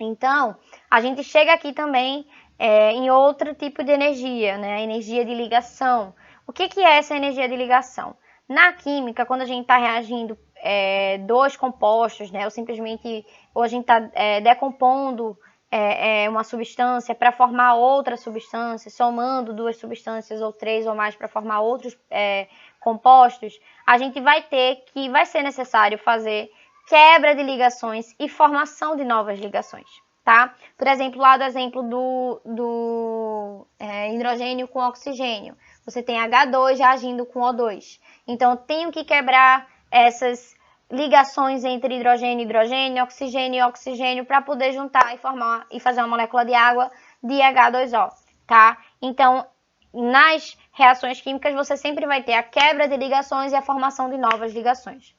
Então, a gente chega aqui também em outro tipo de energia, né? A energia de ligação. O que é essa energia de ligação? Na química, quando a gente está reagindo dois compostos, né? Ou a gente está decompondo uma substância para formar outra substância, somando duas substâncias ou três ou mais para formar outros compostos, a gente vai ser necessário fazer quebra de ligações e formação de novas ligações, tá? Por exemplo, lá do exemplo do hidrogênio com oxigênio, você tem H2 reagindo com O2. Então, eu tenho que quebrar essas ligações entre hidrogênio e hidrogênio, oxigênio e oxigênio, para poder juntar e fazer uma molécula de água de H2O, tá? Então, nas reações químicas, você sempre vai ter a quebra de ligações e a formação de novas ligações.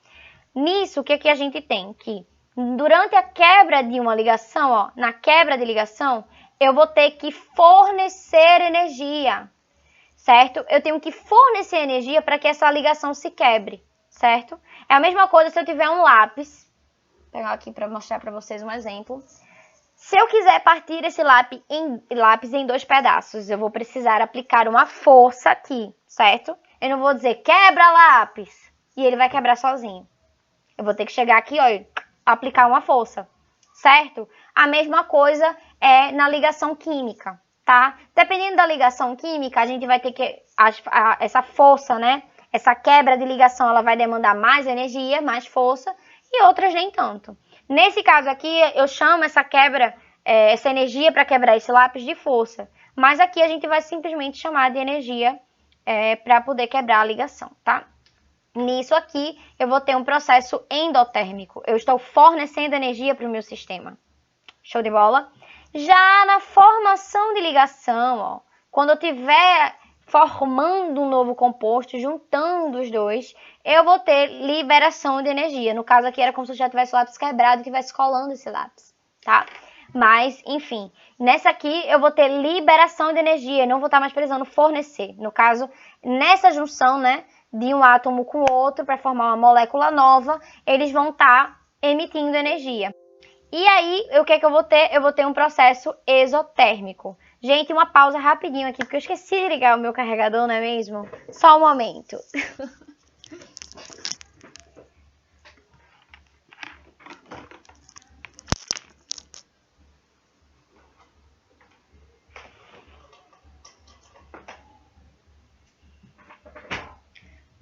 Nisso, o que a gente tem? Que durante a quebra de uma ligação, na quebra de ligação, eu vou ter que fornecer energia, certo? Eu tenho que fornecer energia para que essa ligação se quebre, certo? É a mesma coisa se eu tiver um lápis. Vou pegar aqui para mostrar para vocês um exemplo. Se eu quiser partir esse lápis em dois pedaços, eu vou precisar aplicar uma força aqui, certo? Eu não vou dizer quebra lápis e ele vai quebrar sozinho. Eu vou ter que chegar aqui, ó, aplicar uma força, certo? A mesma coisa é na ligação química, tá? Dependendo da ligação química, a gente vai ter que... essa força, né? Essa quebra de ligação, ela vai demandar mais energia, mais força, e outras nem tanto. Nesse caso aqui, eu chamo essa quebra, essa energia para quebrar esse lápis de força. Mas aqui a gente vai simplesmente chamar de energia para poder quebrar a ligação, tá? Nisso aqui, eu vou ter um processo endotérmico. Eu estou fornecendo energia para o meu sistema. Show de bola? Já na formação de ligação, ó, quando eu estiver formando um novo composto, juntando os dois, eu vou ter liberação de energia. No caso aqui, era como se eu já tivesse o lápis quebrado e estivesse colando esse lápis, tá? Mas, enfim, nessa aqui eu vou ter liberação de energia, não vou estar mais precisando fornecer. No caso, nessa junção, né, de um átomo com o outro para formar uma molécula nova, eles vão estar emitindo energia. E aí, o que eu vou ter? Eu vou ter um processo exotérmico. Gente, uma pausa rapidinho aqui, porque eu esqueci de ligar o meu carregador, não é mesmo? Só um momento.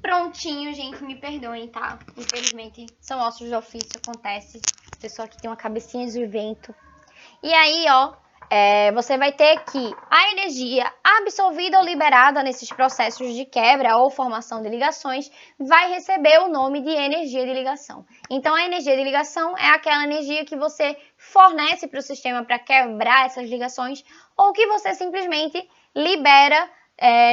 Prontinho, gente, me perdoem, tá? Infelizmente, são ossos de ofício, acontece. A pessoa aqui tem uma cabecinha de vento. E aí, ó, você vai ter que a energia absorvida ou liberada nesses processos de quebra ou formação de ligações vai receber o nome de energia de ligação. Então, a energia de ligação é aquela energia que você fornece para o sistema para quebrar essas ligações ou que você simplesmente libera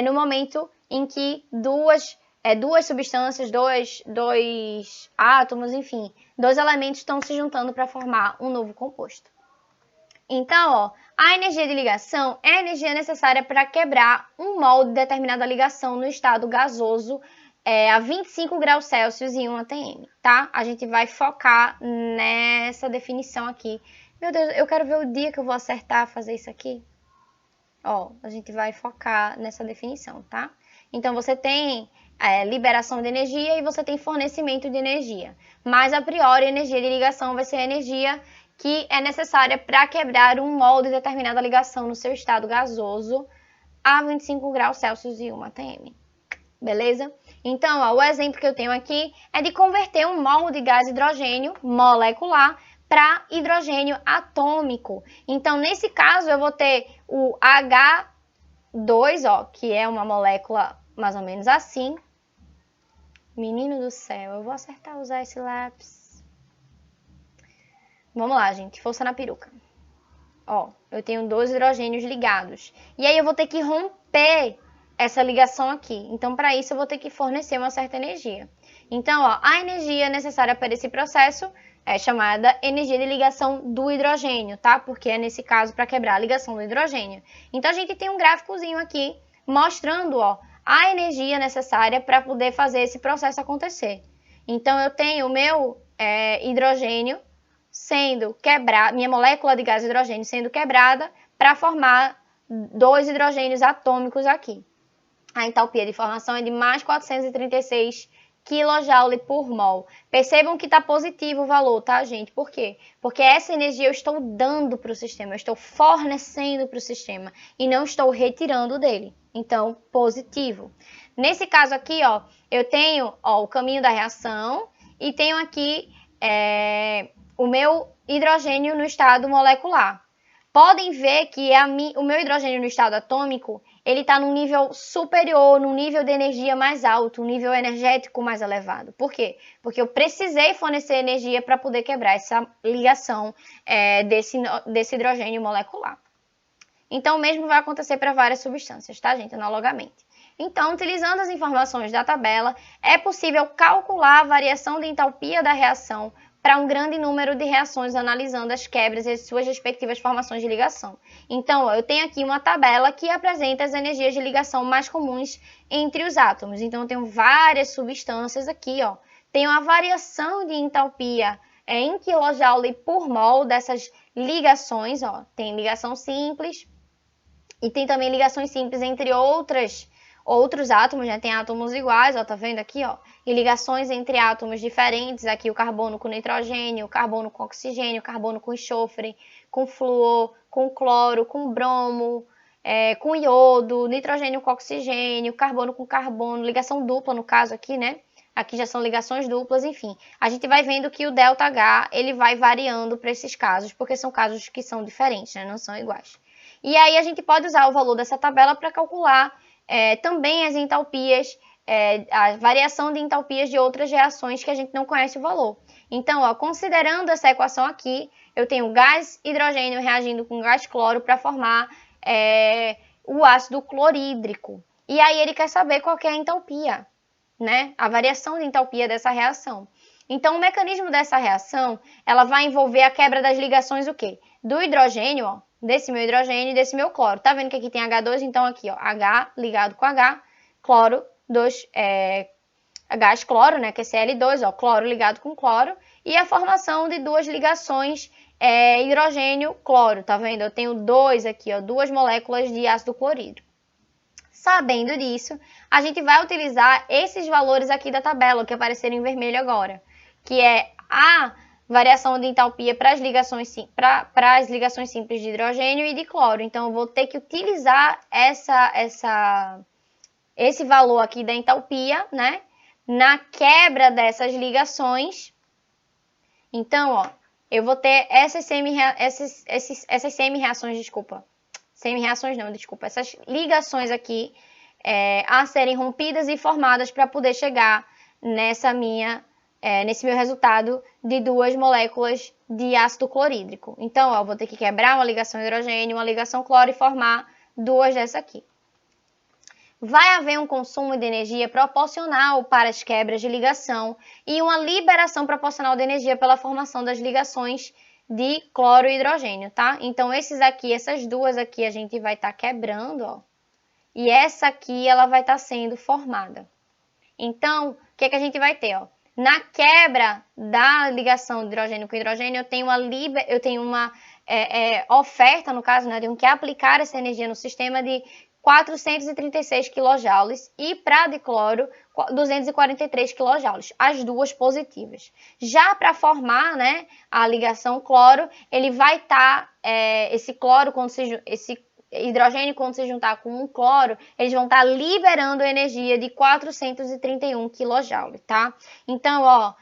no momento em que duas substâncias, dois átomos, enfim, dois elementos estão se juntando para formar um novo composto. Então, ó, a energia de ligação é a energia necessária para quebrar um mol de determinada ligação no estado gasoso a 25 graus Celsius e 1 atm, tá? A gente vai focar nessa definição aqui. Meu Deus, eu quero ver o dia que eu vou acertar fazer isso aqui. Ó, a gente vai focar nessa definição, tá? Então, você tem liberação de energia e você tem fornecimento de energia. Mas, a priori, a energia de ligação vai ser a energia que é necessária para quebrar um mol de determinada ligação no seu estado gasoso a 25 graus Celsius e 1 atm. Beleza? Então, ó, o exemplo que eu tenho aqui é de converter um mol de gás hidrogênio molecular para hidrogênio atômico. Então, nesse caso, eu vou ter o H2, ó, que é uma molécula mais ou menos assim. Menino do céu, eu vou acertar usar esse lápis. Vamos lá, gente, força na peruca. Ó, eu tenho dois hidrogênios ligados. E aí eu vou ter que romper essa ligação aqui. Então, para isso, eu vou ter que fornecer uma certa energia. Então, ó, a energia necessária para esse processo é chamada energia de ligação do hidrogênio, tá? Porque é, nesse caso, para quebrar a ligação do hidrogênio. Então, a gente tem um gráficozinho aqui mostrando, ó, a energia necessária para poder fazer esse processo acontecer. Então, eu tenho o meu hidrogênio, sendo quebrada, minha molécula de gás hidrogênio sendo quebrada para formar 2 hidrogênios atômicos aqui. A entalpia de formação é de mais 436 kJ por mol. Percebam que está positivo o valor, tá, gente? Por quê? Porque essa energia eu estou dando para o sistema, eu estou fornecendo para o sistema e não estou retirando dele. Então, positivo. Nesse caso aqui, ó, eu tenho o caminho da reação e tenho aqui o meu hidrogênio no estado molecular. Podem ver que o meu hidrogênio no estado atômico, ele está num nível superior, num nível de energia mais alto, um nível energético mais elevado. Por quê? Porque eu precisei fornecer energia para poder quebrar essa ligação desse hidrogênio molecular. Então, o mesmo vai acontecer para várias substâncias, tá, gente? Analogamente. Então, utilizando as informações da tabela, é possível calcular a variação de entalpia da reação para um grande número de reações, analisando as quebras e as suas respectivas formações de ligação. Então, eu tenho aqui uma tabela que apresenta as energias de ligação mais comuns entre os átomos. Então, eu tenho várias substâncias aqui, ó. Tenho a variação de entalpia em kJ por mol dessas ligações, ó. Tem ligação simples e tem também ligações simples entre outros átomos, né? Tem átomos iguais, ó, tá vendo aqui, ó? E ligações entre átomos diferentes, aqui o carbono com nitrogênio, o carbono com oxigênio, o carbono com enxofre, com flúor, com cloro, com bromo, com iodo, nitrogênio com oxigênio, carbono com carbono, ligação dupla no caso aqui, né? Aqui já são ligações duplas, enfim. A gente vai vendo que o ΔH, ele vai variando para esses casos, porque são casos que são diferentes, né? Não são iguais. E aí a gente pode usar o valor dessa tabela para calcular também as entalpias, a variação de entalpias de outras reações que a gente não conhece o valor. Então, ó, considerando essa equação aqui, eu tenho gás hidrogênio reagindo com gás cloro para formar o ácido clorídrico. E aí ele quer saber qual que é a entalpia, né? A variação de entalpia dessa reação. Então, o mecanismo dessa reação, ela vai envolver a quebra das ligações o quê? Do hidrogênio, ó, desse meu hidrogênio e desse meu cloro. Tá vendo que aqui tem H2? Então, aqui, ó, H ligado com H, cloro, gás cloro, né, que é Cl2, ó, cloro ligado com cloro, e a formação de duas ligações hidrogênio-cloro, tá vendo? Eu tenho dois aqui, ó, duas moléculas de ácido clorídrico. Sabendo disso, a gente vai utilizar esses valores aqui da tabela, que apareceram em vermelho agora, que é a variação de entalpia para as ligações simples de hidrogênio e de cloro. Então, eu vou ter que utilizar esse valor aqui da entalpia, né, na quebra dessas ligações. Então, ó, eu vou ter essas essas ligações aqui a serem rompidas e formadas para poder chegar nesse meu resultado de duas moléculas de ácido clorídrico. Então, ó, eu vou ter que quebrar uma ligação hidrogênio, uma ligação cloro e formar duas dessa aqui. Vai haver um consumo de energia proporcional para as quebras de ligação e uma liberação proporcional de energia pela formação das ligações de cloro e hidrogênio, tá? Então, essas duas aqui a gente vai estar quebrando, ó. E essa aqui, ela vai estar sendo formada. Então, o que a gente vai ter, ó? Na quebra da ligação de hidrogênio com hidrogênio, eu tenho uma oferta, no caso, né? Eu tenho que aplicar essa energia no sistema de 436 kJ e para de cloro 243 kJ, as duas positivas. Já para formar, né, a ligação cloro, ele vai estar esse hidrogênio, quando se juntar com um cloro, eles vão estar liberando energia de 431 kJ, tá? Então, ó,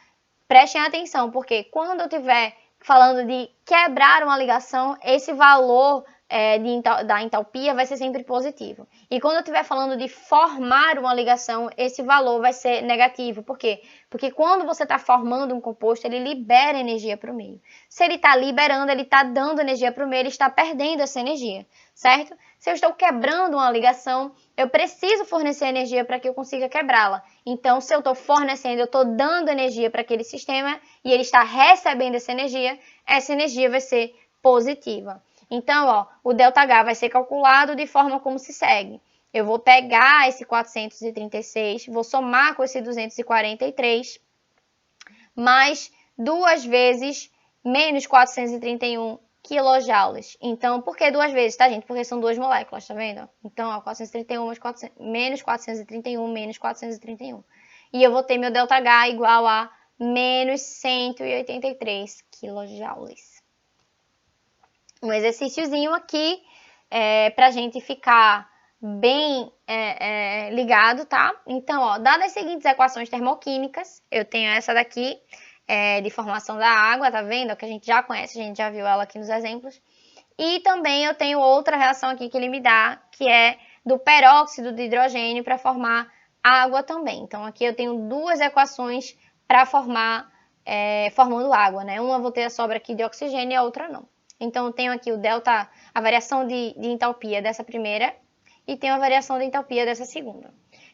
prestem atenção, porque quando eu estiver falando de quebrar uma ligação, esse valor da entalpia vai ser sempre positivo. E quando eu estiver falando de formar uma ligação, esse valor vai ser negativo. Por quê? Porque quando você está formando um composto, ele libera energia para o meio. Se ele está liberando, ele está dando energia para o meio, ele está perdendo essa energia, certo? Se eu estou quebrando uma ligação, eu preciso fornecer energia para que eu consiga quebrá-la. Então, se eu estou fornecendo, eu estou dando energia para aquele sistema e ele está recebendo essa energia vai ser positiva. Então, ó, o ΔH vai ser calculado de forma como se segue. Eu vou pegar esse 436, vou somar com esse 243, mais 2 vezes menos 431 quilojoules. Então, por que duas vezes, tá, gente? Porque são duas moléculas, tá vendo? Então, ó, 431 menos 431 menos 431. E eu vou ter meu ΔH igual a menos 183 quilojoules. Um exercíciozinho aqui pra gente ficar bem ligado, tá? Então, ó, dadas as seguintes equações termoquímicas, eu tenho essa daqui, de formação da água, tá vendo? Que a gente já conhece, a gente já viu ela aqui nos exemplos. E também eu tenho outra reação aqui que ele me dá, que é do peróxido de hidrogênio para formar água também. Então, aqui eu tenho duas equações para formar, formando água, né? Uma eu vou ter a sobra aqui de oxigênio e a outra não. Então, eu tenho aqui o delta, a variação de entalpia dessa primeira e tenho a variação de entalpia dessa segunda.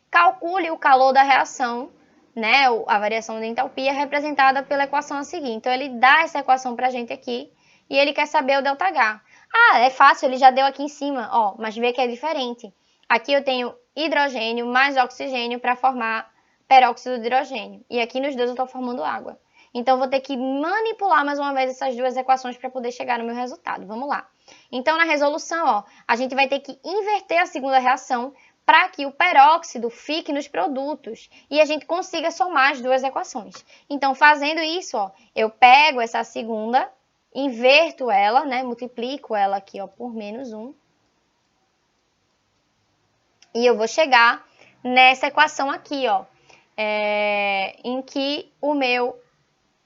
Calcule o calor da reação, né? A variação de entalpia representada pela equação a seguir. Então, ele dá essa equação para a gente aqui e ele quer saber o ΔH. Ah, é fácil, ele já deu aqui em cima, ó, mas vê que é diferente. Aqui eu tenho hidrogênio mais oxigênio para formar peróxido de hidrogênio. E aqui nos dois eu estou formando água. Então, eu vou ter que manipular mais uma vez essas duas equações para poder chegar no meu resultado. Vamos lá. Então, na resolução, ó, a gente vai ter que inverter a segunda reação para que o peróxido fique nos produtos e a gente consiga somar as duas equações. Então, fazendo isso, ó, eu pego essa segunda, inverto ela, né, multiplico ela aqui, ó, por menos 1. E eu vou chegar nessa equação aqui, ó, em que o meu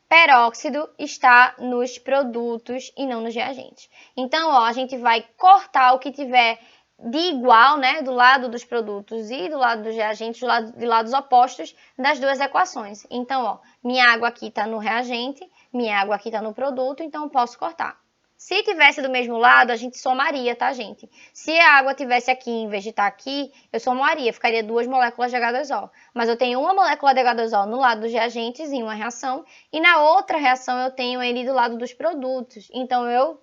peróxido está nos produtos e não nos reagentes. Então, ó, a gente vai cortar o que tiver de igual, né, do lado dos produtos e do lado dos reagentes, de lados opostos das duas equações. Então, ó, minha água aqui está no reagente, minha água aqui está no produto, então eu posso cortar. Se tivesse do mesmo lado, a gente somaria, tá, gente? Se a água tivesse aqui em vez de estar aqui, eu somaria, ficaria duas moléculas de H2O. Mas eu tenho uma molécula de H2O no lado dos reagentes em uma reação, e na outra reação eu tenho ele do lado dos produtos. Então, eu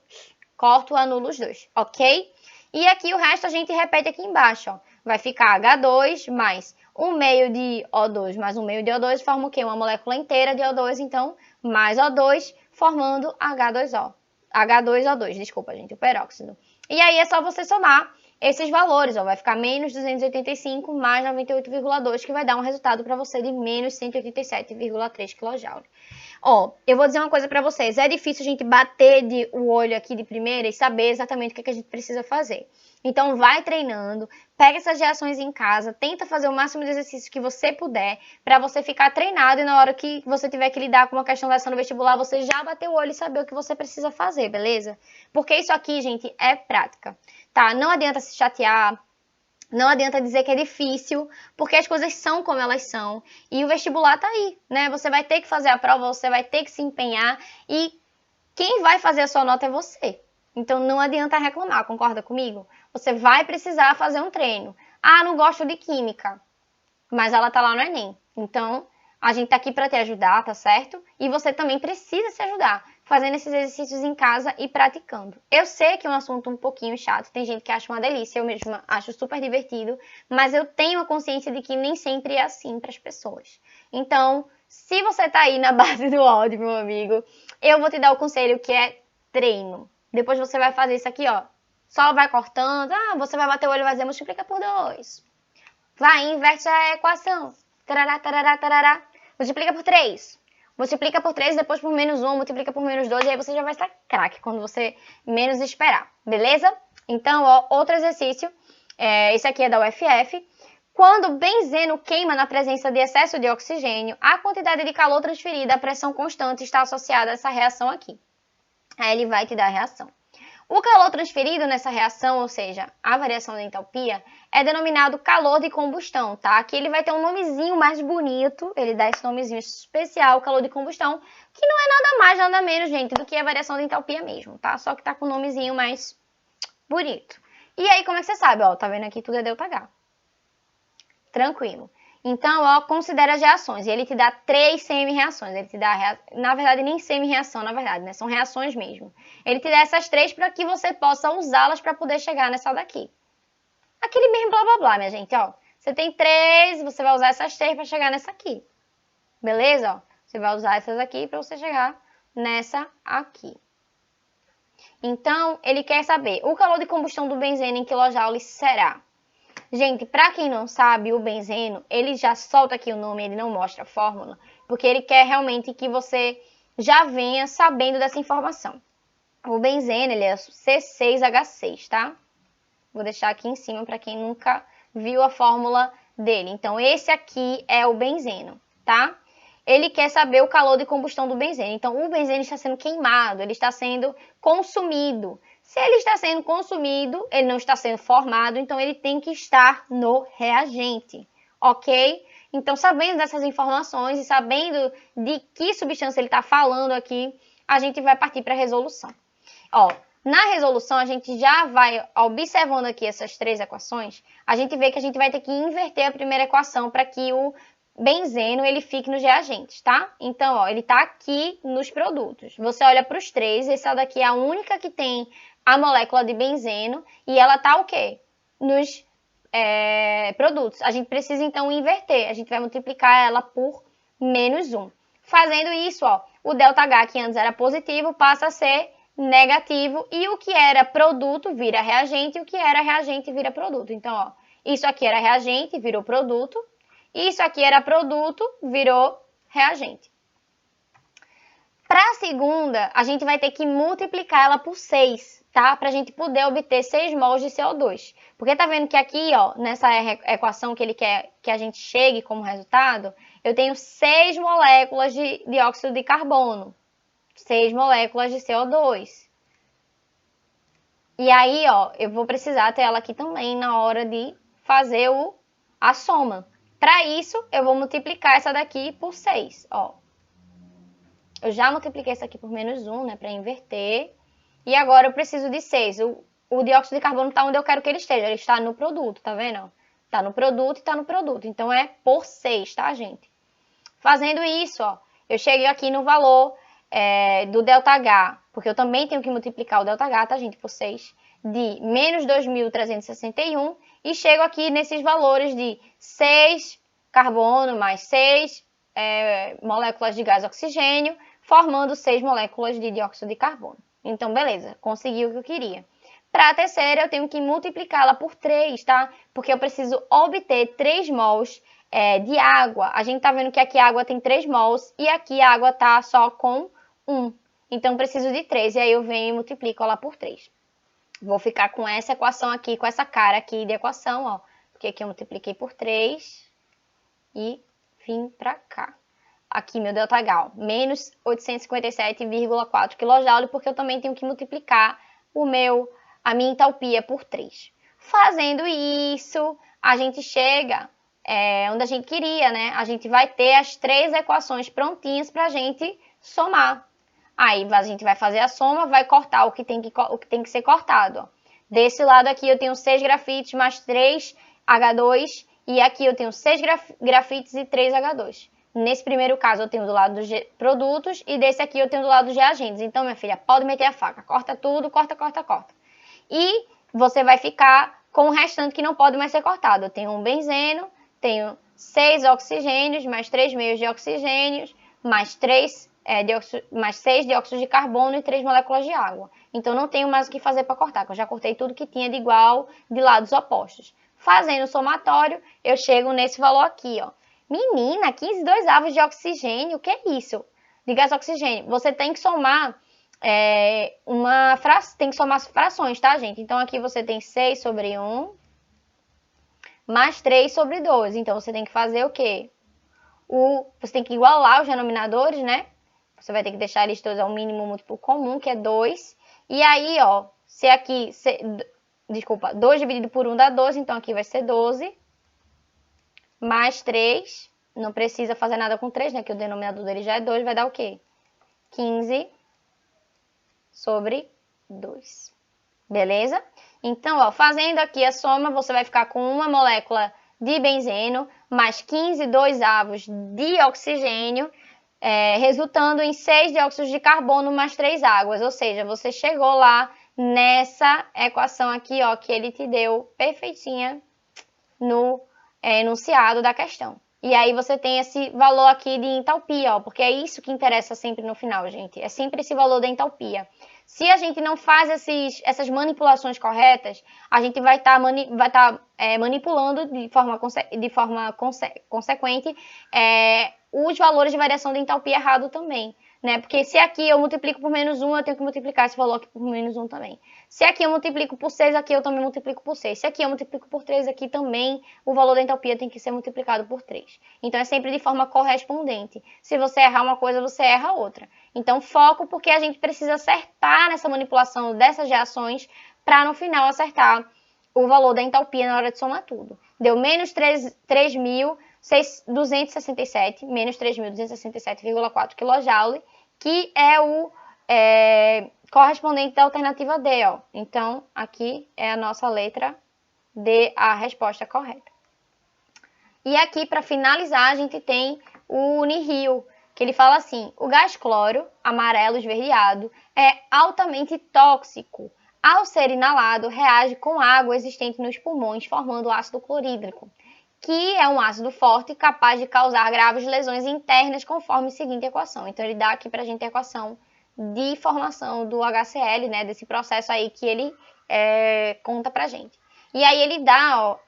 corto, anulo os dois, ok? E aqui o resto a gente repete aqui embaixo, ó. Vai ficar H2 mais 1/2 de O2 mais 1/2 de O2 forma o quê? Uma molécula inteira de O2, então, mais O2 formando H2O. H2O2, desculpa, gente, o peróxido. E aí é só você somar esses valores, ó, vai ficar menos 285 mais 98,2, que vai dar um resultado para você de menos 187,3 kJ. Ó, eu vou dizer uma coisa para vocês, é difícil a gente bater o olho aqui de primeira e saber exatamente o que a gente precisa fazer. Então, vai treinando, pega essas reações em casa, tenta fazer o máximo de exercício que você puder, para você ficar treinado e na hora que você tiver que lidar com uma questão dessa no vestibular, você já bater o olho e saber o que você precisa fazer, beleza? Porque isso aqui, gente, é prática, tá? Não adianta se chatear, não adianta dizer que é difícil, porque as coisas são como elas são. E o vestibular tá aí, né? Você vai ter que fazer a prova, você vai ter que se empenhar e quem vai fazer a sua nota é você. Então, não adianta reclamar, concorda comigo? Você vai precisar fazer um treino. Ah, não gosto de química, mas ela tá lá no Enem. Então, a gente tá aqui para te ajudar, tá certo? E você também precisa se ajudar, fazendo esses exercícios em casa e praticando. Eu sei que é um assunto um pouquinho chato, tem gente que acha uma delícia, eu mesma acho super divertido, mas eu tenho a consciência de que nem sempre é assim para as pessoas. Então, se você tá aí na base do ódio, meu amigo, eu vou te dar o conselho que é treino. Depois você vai fazer isso aqui, ó. Só vai cortando. Ah, você vai bater o olho e vai dizer, multiplica por 2. Vai, inverte a equação. Tarará, tarará, tarará. Multiplica por 3. Multiplica por 3, depois por menos 1, multiplica por menos 2, e aí você já vai estar craque quando você menos esperar, beleza? Então, ó, outro exercício. Esse aqui é da UFF. Quando o benzeno queima na presença de excesso de oxigênio, a quantidade de calor transferida à pressão constante está associada a essa reação aqui. Aí ele vai te dar a reação. O calor transferido nessa reação, ou seja, a variação da entalpia, é denominado calor de combustão, tá? Aqui ele vai ter um nomezinho mais bonito, ele dá esse nomezinho especial, calor de combustão, que não é nada mais, nada menos, gente, do que a variação da entalpia mesmo, tá? Só que tá com um nomezinho mais bonito. E aí, como é que você sabe? Ó, tá vendo aqui tudo é ΔH. Tranquilo. Então, ó, considera as reações. E ele te dá 3 semi-reações. Ele te dá, na verdade, nem semi-reação, na verdade, né? São reações mesmo. Ele te dá essas 3 para que você possa usá-las para poder chegar nessa daqui. Aquele mesmo blá, blá, blá, minha gente, ó. Você tem 3, você vai usar essas 3 para chegar nessa aqui. Beleza? Ó, você vai usar essas aqui para você chegar nessa aqui. Então, ele quer saber o calor de combustão do benzeno em quilojoules será. Gente, para quem não sabe, o benzeno, ele já solta aqui o nome, ele não mostra a fórmula, porque ele quer realmente que você já venha sabendo dessa informação. O benzeno, ele é C6H6, tá? Vou deixar aqui em cima para quem nunca viu a fórmula dele. Então, esse aqui é o benzeno, tá? Ele quer saber o calor de combustão do benzeno. Então, o benzeno está sendo queimado, ele está sendo consumido. Se ele está sendo consumido, ele não está sendo formado, então ele tem que estar no reagente, ok? Então, sabendo dessas informações e sabendo de que substância ele está falando aqui, a gente vai partir para a resolução. Ó, na resolução, a gente já vai, observando aqui essas três equações, a gente vê que a gente vai ter que inverter a primeira equação para que o benzeno ele fique nos reagentes, tá? Então, ó, ele está aqui nos produtos. Você olha para os três, essa daqui é a única que tem a molécula de benzeno e ela tá o quê? Nos produtos. A gente precisa, então, inverter. A gente vai multiplicar ela por -1. Fazendo isso, ó, o ΔH, que antes era positivo, passa a ser negativo e o que era produto vira reagente e o que era reagente vira produto. Então, ó, isso aqui era reagente, virou produto. Isso aqui era produto, virou reagente. Para a segunda, a gente vai ter que multiplicar ela por 6, tá? Para a gente poder obter 6 mols de CO2. Porque tá vendo que aqui, ó, nessa equação que ele quer que a gente chegue como resultado, eu tenho 6 moléculas de dióxido de carbono. 6 moléculas de CO2. E aí, ó, eu vou precisar ter ela aqui também na hora de fazer a soma. Para isso, eu vou multiplicar essa daqui por 6, ó. Eu já multipliquei essa aqui por -1, né, para inverter. E agora eu preciso de 6. O dióxido de carbono está onde eu quero que ele esteja. Ele está no produto, tá vendo? Está no produto e está no produto. Então, é por 6, tá, gente? Fazendo isso, ó, eu cheguei aqui no valor do ΔH, porque eu também tenho que multiplicar o ΔH, tá, gente, por 6, de -2.361, e chego aqui nesses valores de 6 carbono mais 6 moléculas de gás oxigênio, formando 6 moléculas de dióxido de carbono. Então, beleza, consegui o que eu queria. Para a terceira, eu tenho que multiplicá-la por 3, tá? Porque eu preciso obter 3 mols de água. A gente tá vendo que aqui a água tem 3 mols e aqui a água tá só com 1. Então, preciso de 3. E aí eu venho e multiplico ela por 3. Vou ficar com essa equação aqui, com essa cara aqui de equação, ó. Porque aqui eu multipliquei por 3 e vim para cá. Aqui meu ΔH, ó, menos 857,4 kJ, porque eu também tenho que multiplicar a minha entalpia por 3. Fazendo isso, a gente chega onde a gente queria, né? A gente vai ter as 3 equações prontinhas para a gente somar. Aí a gente vai fazer a soma, vai cortar o que tem que ser cortado. Ó. Desse lado aqui eu tenho 6 grafites mais 3 H2 e aqui eu tenho 6 grafites e 3 H2. Nesse primeiro caso eu tenho do lado dos produtos e desse aqui eu tenho do lado dos reagentes. Então, minha filha, pode meter a faca, corta tudo, corta. E você vai ficar com o restante que não pode mais ser cortado. Eu tenho um benzeno, tenho 6 oxigênios, mais 3 meios de oxigênios, mais 6 dióxidos de carbono e 3 moléculas de água. Então, não tenho mais o que fazer para cortar, porque eu já cortei tudo que tinha de igual de lados opostos. Fazendo o somatório, eu chego nesse valor aqui, ó. Menina, 15,2 de oxigênio, o que é isso? De gás oxigênio. Você tem que somar tem que somar frações, tá, gente? Então, aqui você tem 6 sobre 1 mais 3 sobre 2. Então, você tem que fazer o quê? Você tem que igualar os denominadores, né? Você vai ter que deixar eles todos ao mínimo múltiplo comum, que é 2. E aí, ó, se aqui... 2 dividido por 1 dá 12, então aqui vai ser 12. Mais 3, não precisa fazer nada com 3, né? Que o denominador dele já é 2, vai dar o quê? 15 sobre 2. Beleza? Então, ó, fazendo aqui a soma, você vai ficar com uma molécula de benzeno, mais 15,2 de oxigênio, resultando em 6 dióxidos de carbono mais 3 águas. Ou seja, você chegou lá nessa equação aqui, ó, que ele te deu perfeitinha no enunciado da questão. E aí você tem esse valor aqui de entalpia, ó, porque é isso que interessa sempre no final, gente. É sempre esse valor da entalpia. Se a gente não faz essas manipulações corretas, a gente vai estar manipulando de forma consequente os valores de variação de entalpia errado também, né? Porque se aqui eu multiplico por -1, eu tenho que multiplicar esse valor aqui por -1 também. Se aqui eu multiplico por 6, aqui eu também multiplico por 6. Se aqui eu multiplico por 3, aqui também o valor da entalpia tem que ser multiplicado por 3. Então, é sempre de forma correspondente. Se você errar uma coisa, você erra outra. Então, foco, porque a gente precisa acertar nessa manipulação dessas reações para, no final, acertar o valor da entalpia na hora de somar tudo. Deu menos 3.267, menos 3.267,4 kJ, que é o correspondente da alternativa D, ó. Então, aqui é a nossa letra D, a resposta correta. E aqui, para finalizar, a gente tem o Unirio, que ele fala assim: o gás cloro, amarelo esverdeado, é altamente tóxico. Ao ser inalado, reage com água existente nos pulmões, formando ácido clorídrico, que é um ácido forte capaz de causar graves lesões internas, conforme a seguinte equação. Então, ele dá aqui para a gente a equação de formação do HCl, né, desse processo aí que ele conta pra gente. E aí ele dá, ó,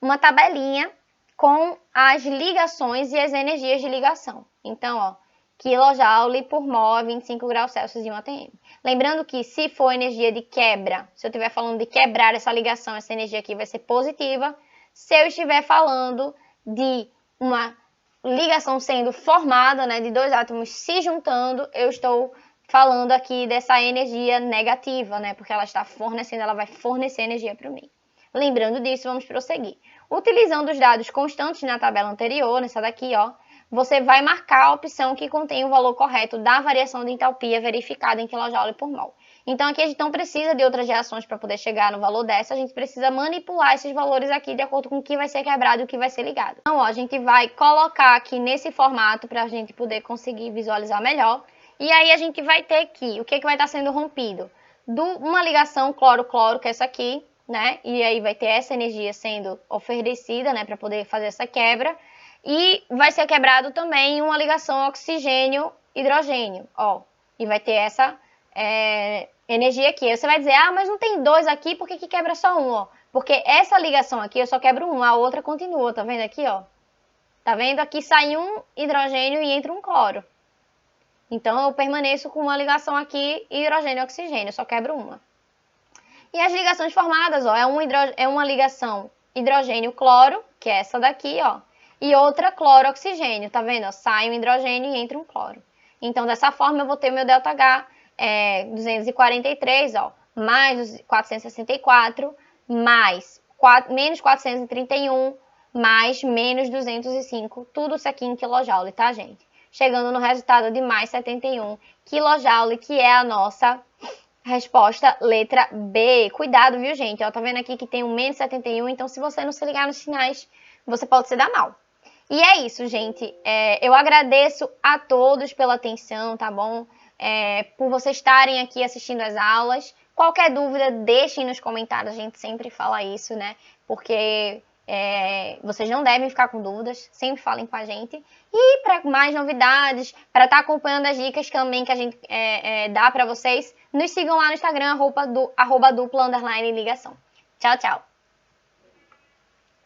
uma tabelinha com as ligações e as energias de ligação. Então, ó, kJ por mol a 25 graus Celsius e 1 atm. Lembrando que se for energia de quebra, se eu estiver falando de quebrar essa ligação, essa energia aqui vai ser positiva. Se eu estiver falando de uma ligação sendo formada, né, de dois átomos se juntando, eu estou falando aqui dessa energia negativa, né, porque ela está fornecendo, ela vai fornecer energia para mim. Lembrando disso, vamos prosseguir. Utilizando os dados constantes na tabela anterior, nessa daqui, ó, você vai marcar a opção que contém o valor correto da variação de entalpia verificada em kJ por mol. Então, aqui a gente não precisa de outras reações para poder chegar no valor dessa, a gente precisa manipular esses valores aqui de acordo com o que vai ser quebrado e o que vai ser ligado. Então, ó, a gente vai colocar aqui nesse formato para a gente poder conseguir visualizar melhor. E aí a gente vai ter aqui, o que vai estar sendo rompido? Uma ligação cloro-cloro, que é essa aqui, né? E aí vai ter essa energia sendo oferecida, né, para poder fazer essa quebra. E vai ser quebrado também uma ligação oxigênio-hidrogênio, ó. E vai ter essa energia aqui. Aí você vai dizer, mas não tem dois aqui, por que quebra só um, ó? Porque essa ligação aqui eu só quebro um, a outra continua, tá vendo aqui, ó? Tá vendo? Aqui sai um hidrogênio e entra um cloro. Então, eu permaneço com uma ligação aqui, hidrogênio e oxigênio, só quebro uma. E as ligações formadas, ó, é uma ligação hidrogênio-cloro, que é essa daqui, ó, e outra cloro-oxigênio, tá vendo? Ó, sai um hidrogênio e entra um cloro. Então, dessa forma, eu vou ter meu ΔH 243, ó, mais 464, mais menos 431, mais menos 205, tudo isso aqui em kJ, tá, gente? Chegando no resultado de mais 71 kJ, que é a nossa resposta letra B. Cuidado, viu, gente? Ó, tá vendo aqui que tem um menos 71, então se você não se ligar nos sinais, você pode se dar mal. E é isso, gente. Eu agradeço a todos pela atenção, tá bom? Por vocês estarem aqui assistindo as aulas. Qualquer dúvida, deixem nos comentários, a gente sempre fala isso, né? Porque vocês não devem ficar com dúvidas, sempre falem com a gente. E para mais novidades, para estar acompanhando as dicas também que a gente dá para vocês, nos sigam lá no Instagram, @dupla_ligação. Tchau, tchau!